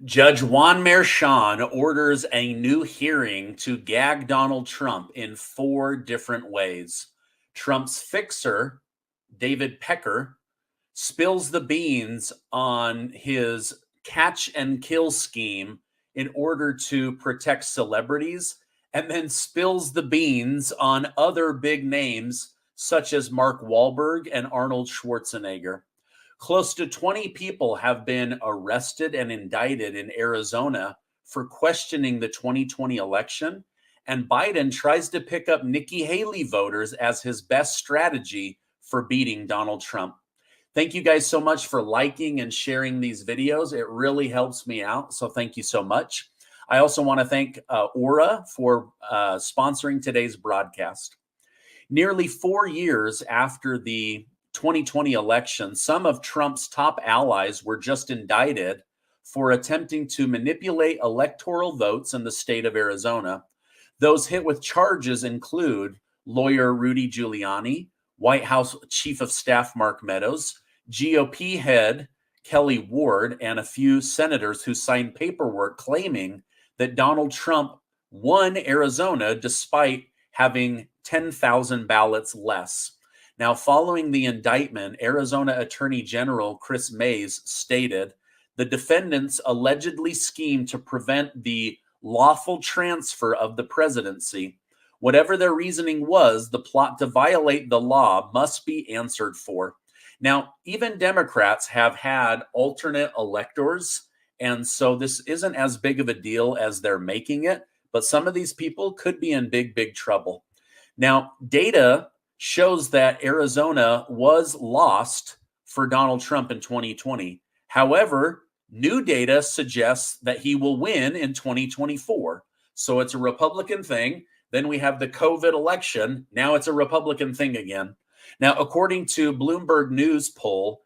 Judge Juan Merchan orders a new hearing to gag Donald Trump in 4 different ways. Trump's fixer, David Pecker, spills the beans on his catch and kill scheme in order to protect celebrities, and then spills the beans on other big names such as Mark Wahlberg and Arnold Schwarzenegger. Close to 20 people have been arrested and indicted in Arizona for questioning the 2020 election. And Biden tries to pick up Nikki Haley voters as his best strategy for beating Donald Trump. Thank you guys so much for liking and sharing these videos. It really helps me out. So thank you so much. I also want to thank Aura for sponsoring today's broadcast. Nearly 4 years after the 2020 election, some of Trump's top allies were just indicted for attempting to manipulate electoral votes in the state of Arizona. Those hit with charges include lawyer Rudy Giuliani, White House Chief of Staff Mark Meadows, GOP head Kelly Ward, and a few senators who signed paperwork claiming that Donald Trump won Arizona despite having 10,000 ballots less. Now, following the indictment, Arizona Attorney General Chris Mays stated the defendants allegedly schemed to prevent the lawful transfer of the presidency. Whatever their reasoning was, the plot to violate the law must be answered for. Now, even Democrats have had alternate electors, and so this isn't as big of a deal as they're making it, but some of these people could be in big, big trouble. Now, data shows that Arizona was lost for Donald Trump in 2020. However, new data suggests that he will win in 2024. So it's a Republican thing. Then we have the COVID election. Now it's a Republican thing again. Now, according to Bloomberg News poll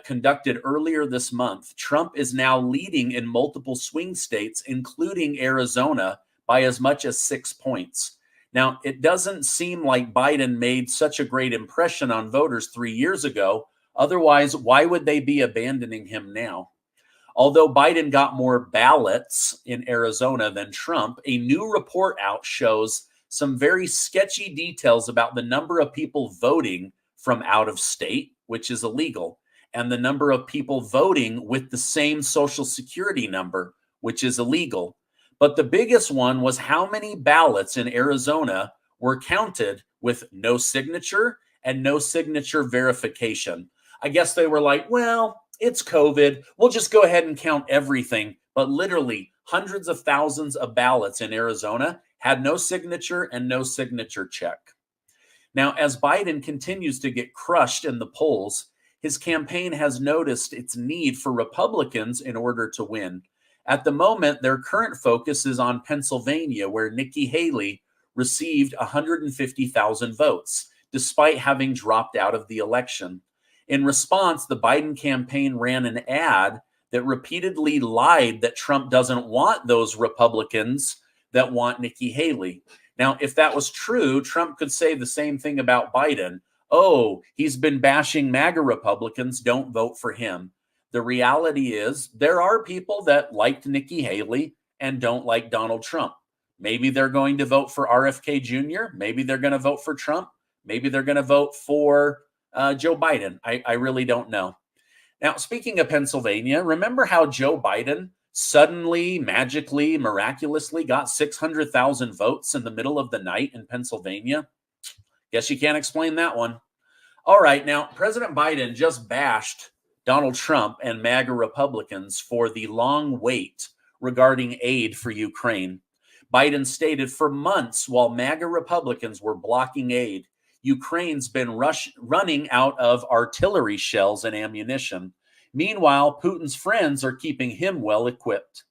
conducted earlier this month, Trump is now leading in multiple swing states, including Arizona, by as much as 6 points. Now, it doesn't seem like Biden made such a great impression on voters 3 years ago. Otherwise, why would they be abandoning him now? Although Biden got more ballots in Arizona than Trump, a new report out shows some very sketchy details about the number of people voting from out of state, which is illegal, and the number of people voting with the same Social Security number, which is illegal. But the biggest one was how many ballots in Arizona were counted with no signature and no signature verification. I guess they were like, well, it's COVID. We'll just go ahead and count everything. But literally hundreds of thousands of ballots in Arizona had no signature and no signature check. Now, as Biden continues to get crushed in the polls, his campaign has noticed its need for Republicans in order to win. At the moment, their current focus is on Pennsylvania, where Nikki Haley received 150,000 votes, despite having dropped out of the election. In response, the Biden campaign ran an ad that repeatedly lied that Trump doesn't want those Republicans that want Nikki Haley. Now, if that was true, Trump could say the same thing about Biden. Oh, he's been bashing MAGA Republicans, don't vote for him. The reality is there are people that liked Nikki Haley and don't like Donald Trump. Maybe they're going to vote for RFK Jr. Maybe they're going to vote for Trump. Maybe they're going to vote for Joe Biden. I really don't know. Now, speaking of Pennsylvania, remember how Joe Biden suddenly, magically, miraculously got 600,000 votes in the middle of the night in Pennsylvania? Guess you can't explain that one. All right, now, President Biden just bashed Donald Trump and MAGA Republicans for the long wait regarding aid for Ukraine. Biden stated for months while MAGA Republicans were blocking aid, Ukraine's been running out of artillery shells and ammunition. Meanwhile, Putin's friends are keeping him well equipped.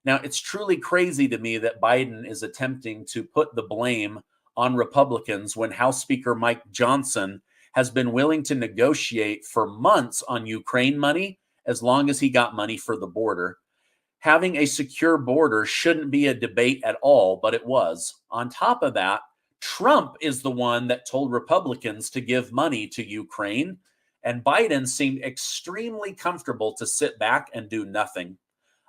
Now, it's truly crazy to me that Biden is attempting to put the blame on Republicans when House Speaker Mike Johnson has been willing to negotiate for months on Ukraine money as long as he got money for the border. Having a secure border shouldn't be a debate at all, but it was. On top of that, Trump is the one that told Republicans to give money to Ukraine, and Biden seemed extremely comfortable to sit back and do nothing.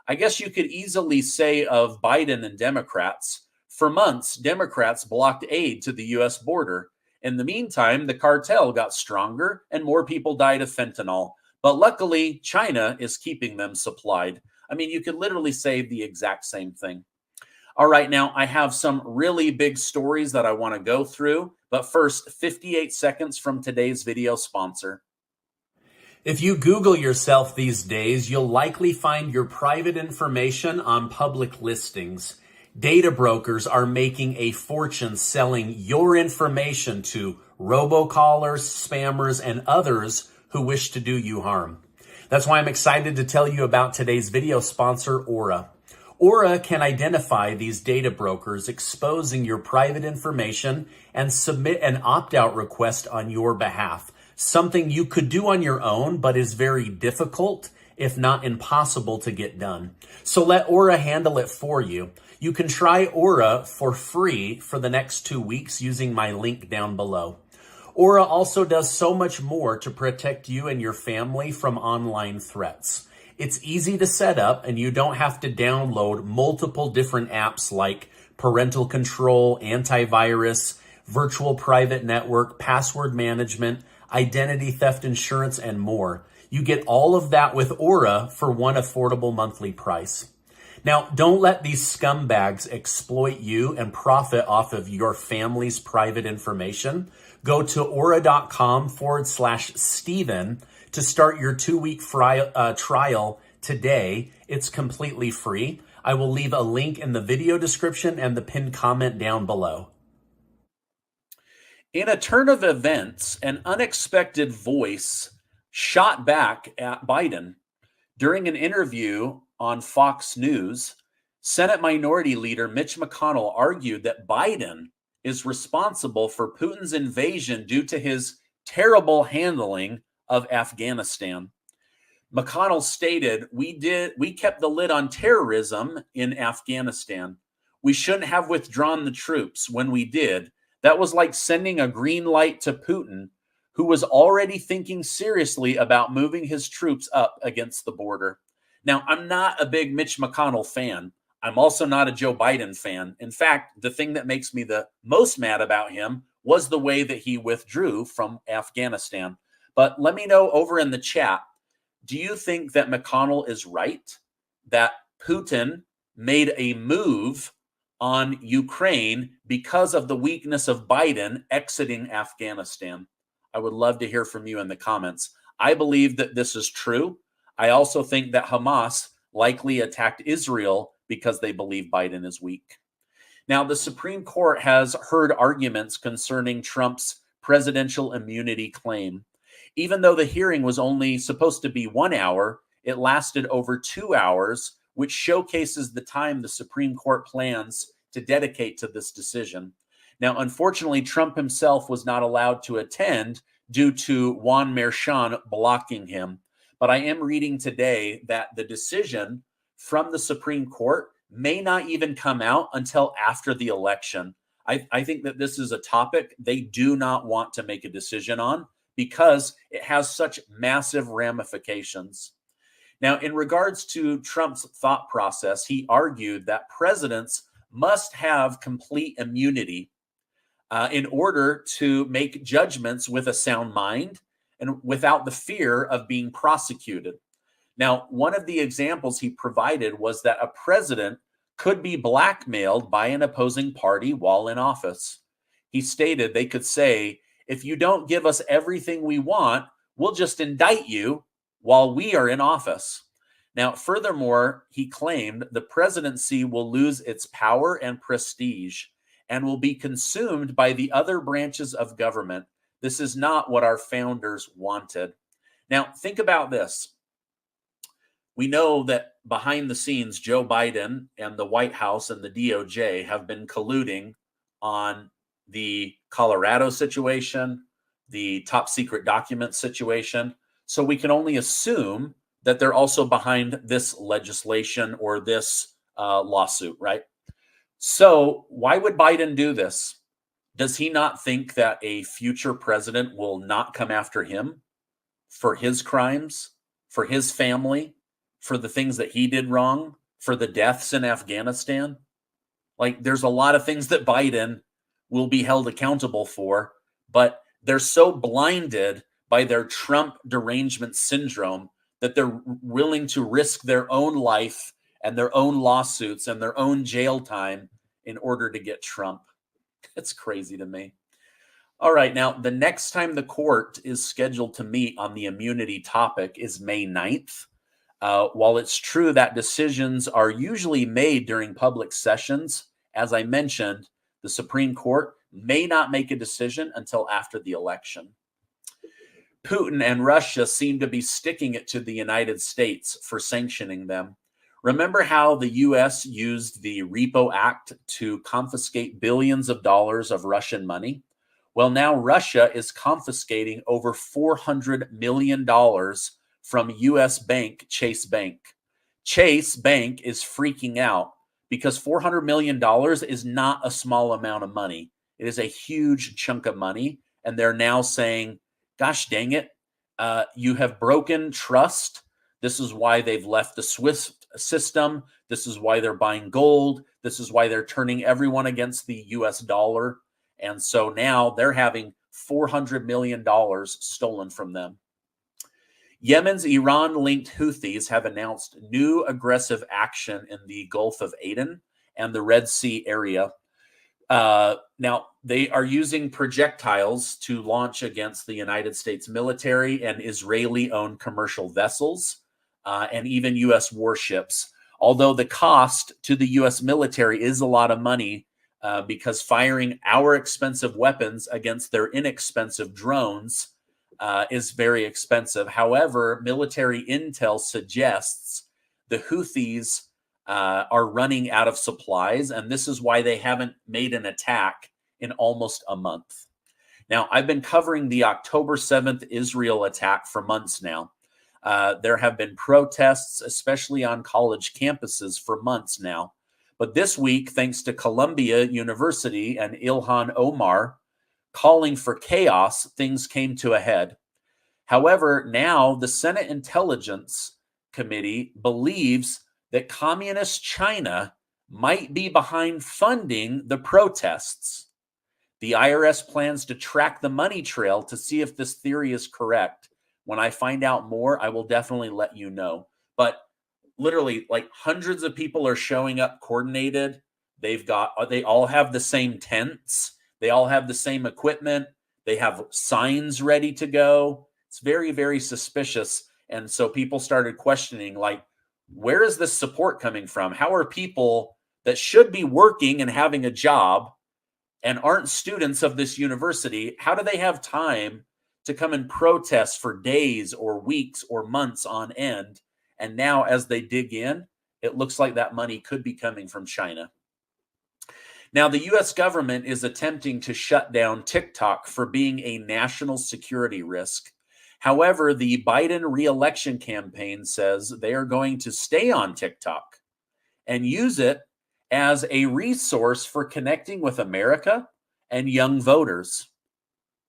I guess you could easily say of Biden and Democrats, for months, Democrats blocked aid to the US border. In the meantime, the cartel got stronger and more people died of fentanyl. But luckily, China is keeping them supplied. I mean, you could literally say the exact same thing. All right, now I have some really big stories that I want to go through. But first, 58 seconds from today's video sponsor. If you Google yourself these days, you'll likely find your private information on public listings. Data brokers are making a fortune selling your information to robocallers, spammers, and others who wish to do you harm. That's why I'm excited to tell you about today's video sponsor, Aura. Aura can identify these data brokers exposing your private information and submit an opt-out request on your behalf. Something you could do on your own, but is very difficult, if not impossible, to get done. So let Aura handle it for you. You can try Aura for free for the next 2 weeks using my link down below. Aura also does so much more to protect you and your family from online threats. It's easy to set up and you don't have to download multiple different apps like parental control, antivirus, virtual private network, password management, identity theft insurance, and more. You get all of that with Aura for one affordable monthly price. Now, don't let these scumbags exploit you and profit off of your family's private information. Go to aura.com/Stephen to start your 2-week trial today. It's completely free. I will leave a link in the video description and the pinned comment down below. In a turn of events, an unexpected voice shot back at Biden. During an interview on Fox News, Senate Minority Leader Mitch McConnell argued that Biden is responsible for Putin's invasion due to his terrible handling of Afghanistan. McConnell stated, we kept the lid on terrorism in Afghanistan. We shouldn't have withdrawn the troops when we did. That was like sending a green light to Putin, who was already thinking seriously about moving his troops up against the border. Now, I'm not a big Mitch McConnell fan. I'm also not a Joe Biden fan. In fact, the thing that makes me the most mad about him was the way that he withdrew from Afghanistan. But let me know over in the chat, do you think that McConnell is right, that Putin made a move on Ukraine because of the weakness of Biden exiting Afghanistan? I would love to hear from you in the comments. I believe that this is true. I also think that Hamas likely attacked Israel because they believe Biden is weak. Now, the Supreme Court has heard arguments concerning Trump's presidential immunity claim. Even though the hearing was only supposed to be 1 hour, it lasted over 2 hours, which showcases the time the Supreme Court plans to dedicate to this decision. Now, unfortunately, Trump himself was not allowed to attend due to Juan Merchan blocking him. But I am reading today that the decision from the Supreme Court may not even come out until after the election. I think that this is a topic they do not want to make a decision on because it has such massive ramifications. Now, in regards to Trump's thought process, he argued that presidents must have complete immunity in order to make judgments with a sound mind and without the fear of being prosecuted. Now, one of the examples he provided was that a president could be blackmailed by an opposing party while in office. He stated they could say, if you don't give us everything we want, we'll just indict you while we are in office. Now, furthermore, he claimed the presidency will lose its power and prestige and will be consumed by the other branches of government. This is not what our founders wanted. Now, think about this. We know that behind the scenes, Joe Biden and the White House and the DOJ have been colluding on the Colorado situation, the top secret document situation. So we can only assume that they're also behind this legislation or this lawsuit, right? So why would Biden do this? Does he not think that a future president will not come after him for his crimes, for his family, for the things that he did wrong, for the deaths in Afghanistan. Like, there's a lot of things that Biden will be held accountable for, but they're so blinded by their Trump derangement syndrome that they're willing to risk their own life and their own lawsuits and their own jail time in order to get Trump. It's crazy to me. All right, now the next time the court is scheduled to meet on the immunity topic is May 9th. While it's true that decisions are usually made during public sessions, as I mentioned, the Supreme Court may not make a decision until after the election. Putin and Russia seem to be sticking it to the United States for sanctioning them. Remember how the U.S. used the Repo Act to confiscate billions of dollars of Russian money? Well, now Russia is confiscating over $400 million from U.S. bank Chase Bank. Chase Bank is freaking out because $400 million is not a small amount of money. It is a huge chunk of money. And they're now saying, gosh dang it, you have broken trust. This is why they've left the SWIFT system. This is why they're buying gold. This is why they're turning everyone against the US dollar. And so now they're having $400 million stolen from them. Yemen's Iran-linked Houthis have announced new aggressive action in the Gulf of Aden and the Red Sea area. Now, they are using projectiles to launch against the United States military and Israeli-owned commercial vessels, and even U.S. warships. Although the cost to the U.S. military is a lot of money, because firing our expensive weapons against their inexpensive drones is very expensive. However, military intel suggests the Houthis are running out of supplies, and this is why they haven't made an attack in almost a month. Now, I've been covering the October 7th Israel attack for months now. There have been protests, especially on college campuses, for months now. But this week, thanks to Columbia University and Ilhan Omar calling for chaos, things came to a head. However, now the Senate Intelligence Committee believes that communist China might be behind funding the protests. The IRS plans to track the money trail to see if this theory is correct. When I find out more, I will definitely let you know. But literally, like, hundreds of people are showing up coordinated. They all have the same tents. They all have the same equipment. They have signs ready to go. It's very, very suspicious. And so people started questioning, like, where is this support coming from? How are people that should be working and having a job and aren't students of this university, how do they have time to come and protest for days or weeks or months on end? And now as they dig in, it looks like that money could be coming from China. Now, the U.S. government is attempting to shut down TikTok for being a national security risk. However, the Biden re-election campaign says they are going to stay on TikTok and use it as a resource for connecting with America and young voters.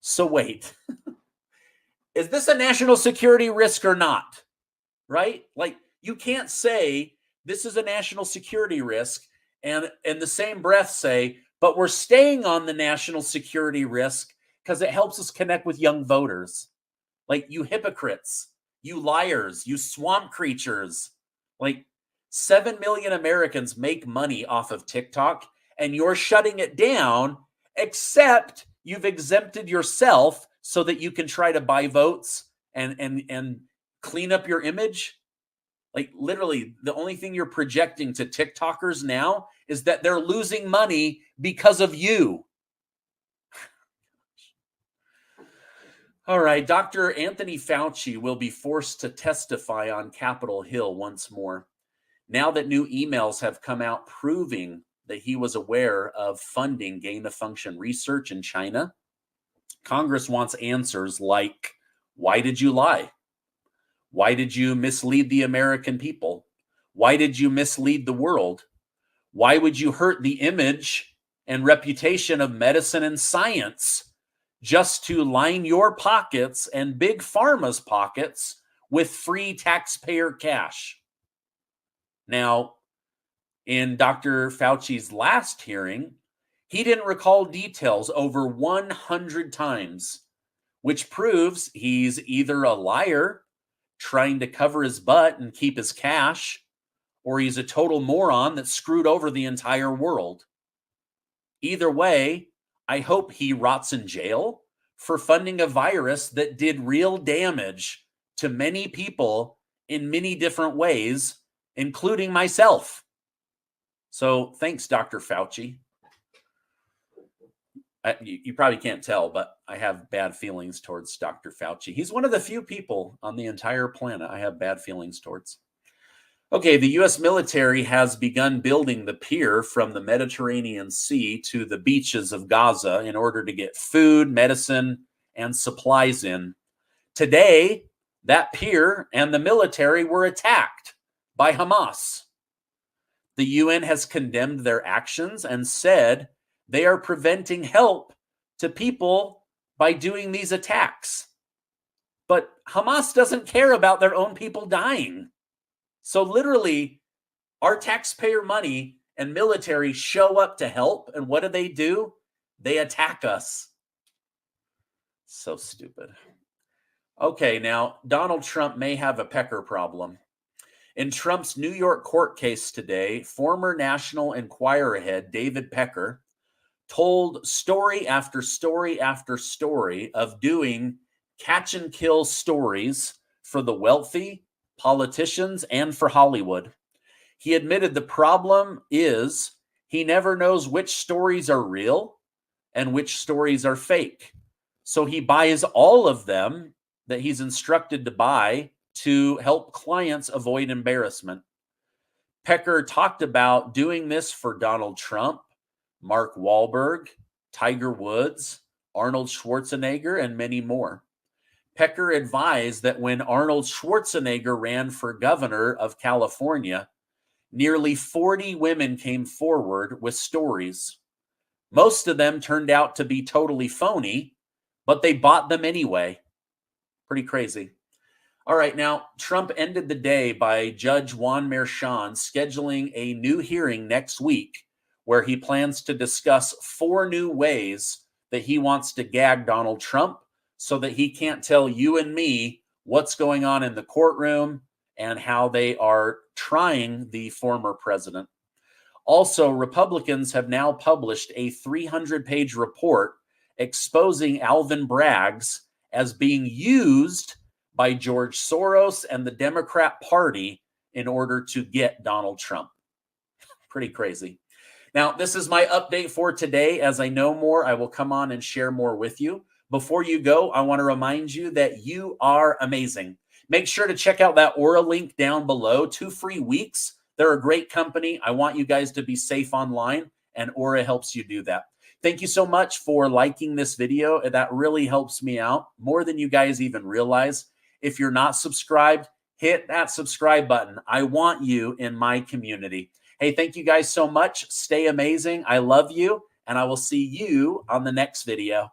So wait, is this a national security risk or not? Right? Like, you can't say this is a national security risk and in the same breath say, but we're staying on the national security risk because it helps us connect with young voters. Like, you hypocrites, you liars, you swamp creatures. Like, 7 million Americans make money off of TikTok, and you're shutting it down, except you've exempted yourself so that you can try to buy votes and clean up your image. Like, literally, the only thing you're projecting to TikTokers now is that they're losing money because of you. All right, Dr. Anthony Fauci will be forced to testify on Capitol Hill once more. Now that new emails have come out proving that he was aware of funding gain-of-function research in China, Congress wants answers like, why did you lie? Why did you mislead the American people? Why did you mislead the world? Why would you hurt the image and reputation of medicine and science just to line your pockets and Big Pharma's pockets with free taxpayer cash? Now, in Dr. Fauci's last hearing, he didn't recall details over 100 times, which proves he's either a liar trying to cover his butt and keep his cash, or he's a total moron that screwed over the entire world. Either way, I hope he rots in jail for funding a virus that did real damage to many people in many different ways, including myself. So thanks, Dr. Fauci. You probably can't tell, but I have bad feelings towards Dr. Fauci. He's one of the few people on the entire planet I have bad feelings towards. Okay, the U.S. military has begun building the pier from the Mediterranean Sea to the beaches of Gaza in order to get food, medicine, and supplies in. Today, that pier and the military were attacked by Hamas. The UN has condemned their actions and said they are preventing help to people by doing these attacks. But Hamas doesn't care about their own people dying. So literally, our taxpayer money and military show up to help, and what do? They attack us. So stupid. Okay, now, Donald Trump may have a pecker problem. In Trump's New York court case today, former National Enquirer head David Pecker told story after story after story of doing catch and kill stories for the wealthy, politicians, and for Hollywood. He admitted the problem is he never knows which stories are real and which stories are fake. So he buys all of them that he's instructed to buy to help clients avoid embarrassment. Pecker talked about doing this for Donald Trump, Mark Wahlberg, Tiger Woods, Arnold Schwarzenegger, and many more. Pecker advised that when Arnold Schwarzenegger ran for governor of California, nearly 40 women came forward with stories. Most of them turned out to be totally phony, but they bought them anyway. Pretty crazy. All right, now, Trump ended the day by Judge Juan Merchan scheduling a new hearing next week where he plans to discuss 4 new ways that he wants to gag Donald Trump so that he can't tell you and me what's going on in the courtroom and how they are trying the former president. Also, Republicans have now published a 300-page report exposing Alvin Bragg's as being used by George Soros and the Democrat Party in order to get Donald Trump. Pretty crazy. Now, this is my update for today. As I know more, I will come on and share more with you. Before you go, I want to remind you that you are amazing. Make sure to check out that Aura link down below. 2 free weeks. They're a great company. I want you guys to be safe online, and Aura helps you do that. Thank you so much for liking this video. That really helps me out more than you guys even realize. If you're not subscribed, hit that subscribe button. I want you in my community. Hey, thank you guys so much. Stay amazing. I love you, and I will see you on the next video.